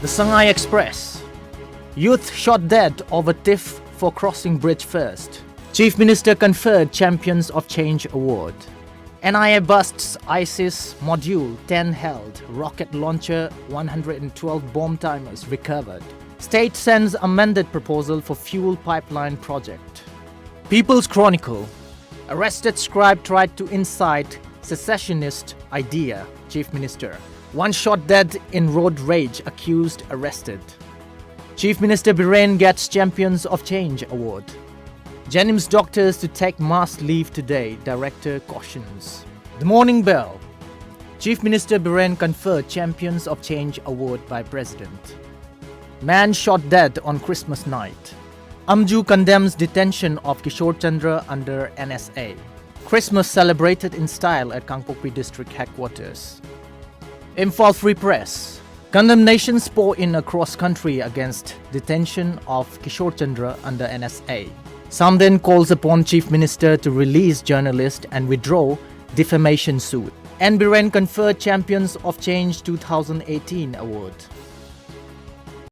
The Shanghai Express. Youth shot dead over tiff for crossing bridge first. Chief Minister conferred Champions of Change Award. NIA busts ISIS Module 10 held. Rocket launcher 112 bomb timers recovered. State sends amended proposal for fuel pipeline project. People's Chronicle. Arrested scribe tried to incite secessionist idea. Chief Minister. One shot dead in road rage, accused arrested. Chief Minister Biren gets Champions of Change Award. Jennings doctors to take mass leave today, Director cautions. The Morning Bell. Chief Minister Biren conferred Champions of Change Award by President. Man shot dead on Christmas night. Amju condemns detention of Kishore Chandra under NSA. Christmas celebrated in style at Kangpokpi District Headquarters. Imphal Free Press. Condemnations pour in across country against detention of Kishore Chandra under NSA. Samden calls upon Chief Minister to release journalist and withdraw defamation suit. And Biren conferred Champions of Change 2018 award.